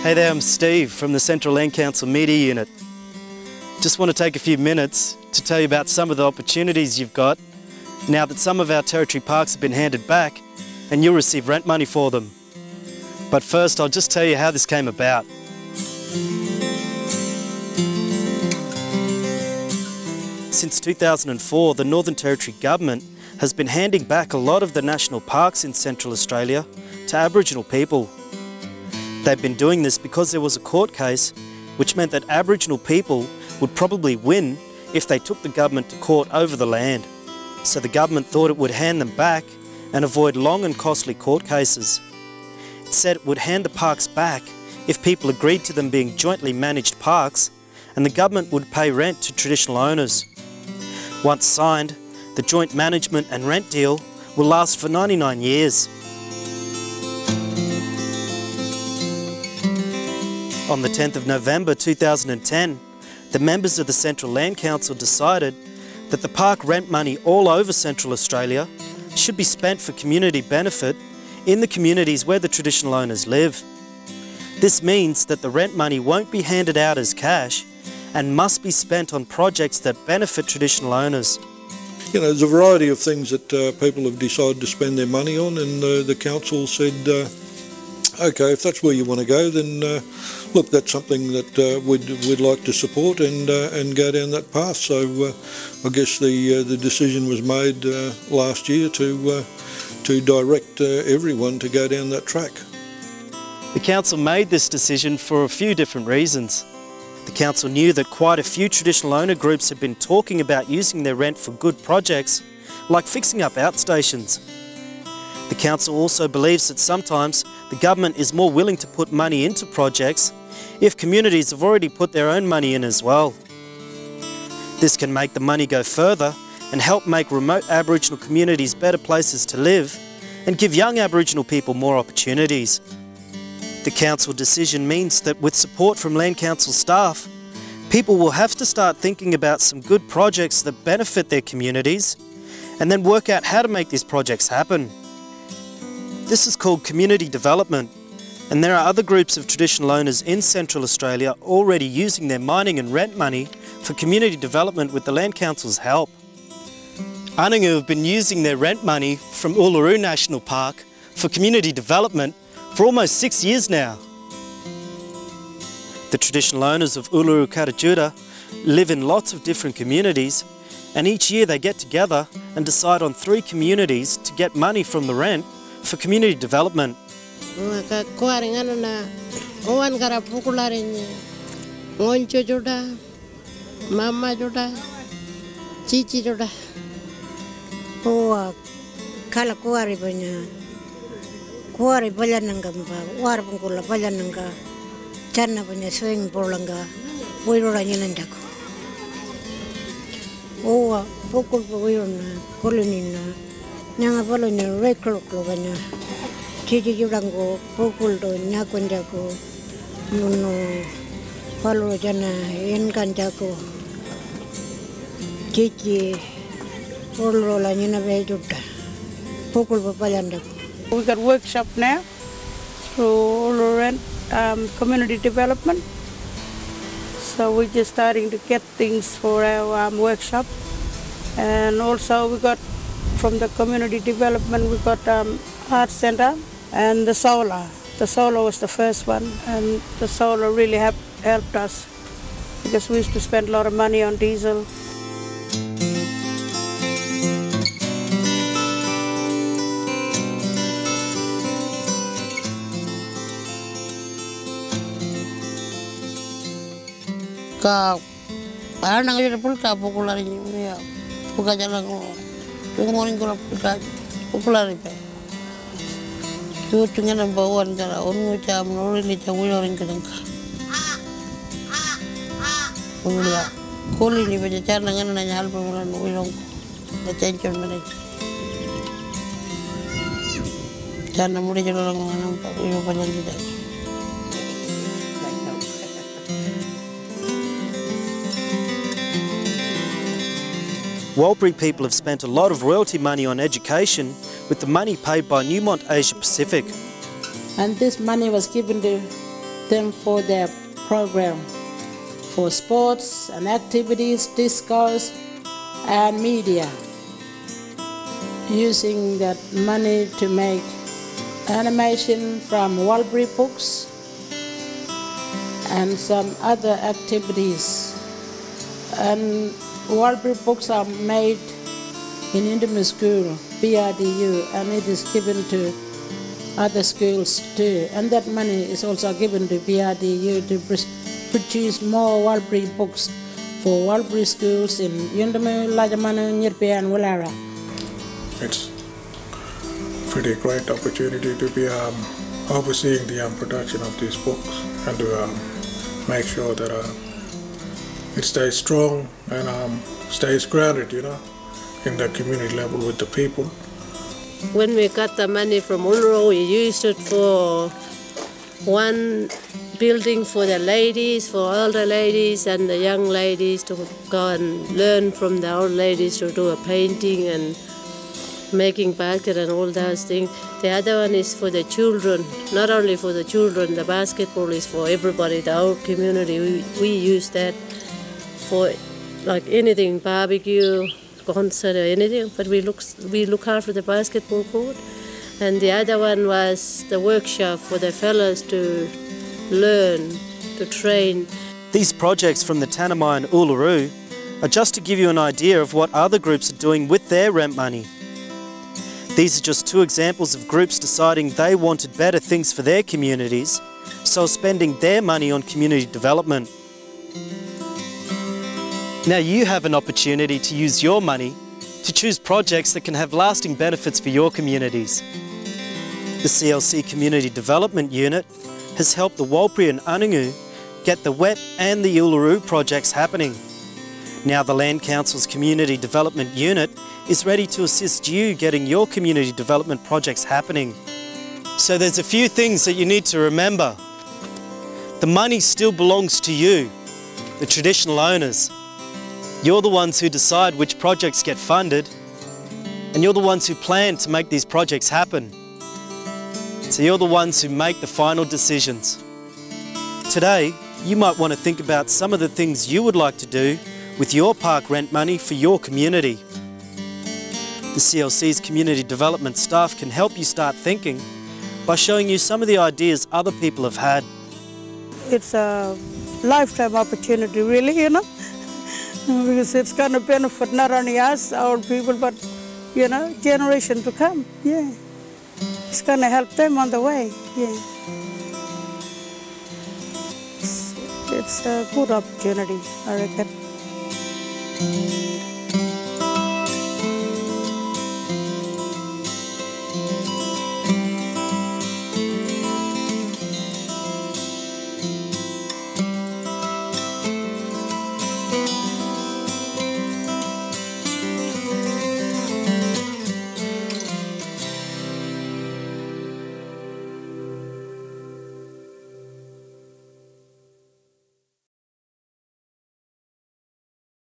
Hey there, I'm Steve from the Central Land Council Media Unit. Just want to take a few minutes to tell you about some of the opportunities you've got now that some of our territory parks have been handed back and you'll receive rent money for them. But first, I'll just tell you how this came about. Since 2004, the Northern Territory Government has been handing back a lot of the national parks in Central Australia to Aboriginal people. They've been doing this because there was a court case which meant that Aboriginal people would probably win if they took the government to court over the land. So the government thought it would hand them back and avoid long and costly court cases. It said it would hand the parks back if people agreed to them being jointly managed parks, and the government would pay rent to traditional owners. Once signed, the joint management and rent deal will last for 99 years. On the 10th of November 2010, the members of the Central Land Council decided that the park rent money all over Central Australia should be spent for community benefit in the communities where the traditional owners live. This means that the rent money won't be handed out as cash and must be spent on projects that benefit traditional owners. You know, there's a variety of things that people have decided to spend their money on, and the council said, okay, if that's where you want to go, then look, that's something that we'd like to support and go down that path. So I guess the decision was made last year to direct everyone to go down that track. The council made this decision for a few different reasons. The council knew that quite a few traditional owner groups had been talking about using their rent for good projects, like fixing up outstations. The council also believes that sometimes the government is more willing to put money into projects if communities have already put their own money in as well. This can make the money go further and help make remote Aboriginal communities better places to live and give young Aboriginal people more opportunities. The council decision means that with support from Land Council staff, people will have to start thinking about some good projects that benefit their communities and then work out how to make these projects happen. This is called community development, and there are other groups of traditional owners in Central Australia already using their mining and rent money for community development with the Land Council's help. Anangu have been using their rent money from Uluru National Park for community development for almost 6 years now. The traditional owners of Uluru Karajuda live in lots of different communities, and each year they get together and decide on 3 communities to get money from the rent for community development. Kuari pajananga mpa, war pungkula pajananga, channa punya swing polanga, wirora nyenanjako. Owa pukul wirona, kolonina, nyanga palonya rekroklo banya, cici judango pukul do nyakonjako, nuno palo jana yenkanjako, cici polrola nyena bejuda, pukul pajanjako. We got workshop now through Uluru community development. So we're just starting to get things for our workshop. And also we got from the community development, we got art center and the solar. The solar was the first one, and the solar really helped us because we used to spend a lot of money on diesel. Anak kita pulka popular ini, ya, buka jalan ngomongin kalau pulka popular itu. Tuh cuma nambawan cara orang macam orang ini campur orang kedengka. Ulah, koli ini baca cara dengan nanya hal pemulaan orang, baca encon mereka. Cara mulai jalan orang nampak orang panjang tidak. Warlpiri people have spent a lot of royalty money on education with the money paid by Newmont Asia Pacific. And this money was given to them for their program, for sports and activities, discourse, and media, using that money to make animation from Walbury books and some other activities. And Walbury books are made in Indomi School, BRDU, and it is given to other schools too. And that money is also given to BRDU to produce more Walbury books for Walbury schools in Indomi, Lajamanu, Nyirpe, and Wulara. It's a pretty great opportunity to be overseeing the production of these books and to make sure that it stays strong and stays grounded, in the community level with the people. When we got the money from Uluru, we used it for one building for the ladies, for older ladies and the young ladies to go and learn from the old ladies to do a painting and making basket and all those things. The other one is for the children, not only for the children, the basketball is for everybody, the whole community. We use that for like anything, barbecue, concert or anything, but we look after the basketball court. And the other one was the workshop for the fellows to learn, to train. These projects from the Tanami and Uluru are just to give you an idea of what other groups are doing with their rent money. These are just two examples of groups deciding they wanted better things for their communities, so spending their money on community development. Now you have an opportunity to use your money to choose projects that can have lasting benefits for your communities. The CLC Community Development Unit has helped the Warlpiri and Anungu get the Wet and the Uluru projects happening. Now the Land Council's Community Development Unit is ready to assist you getting your community development projects happening. So there's a few things that you need to remember. The money still belongs to you, the traditional owners. You're the ones who decide which projects get funded, and you're the ones who plan to make these projects happen. So you're the ones who make the final decisions. Today, you might want to think about some of the things you would like to do with your park rent money for your community. The CLC's community development staff can help you start thinking by showing you some of the ideas other people have had. It's a lifetime opportunity, really, because it's going to benefit not only us, our people, but, generation to come, yeah. It's going to help them on the way, yeah. It's a good opportunity, I reckon.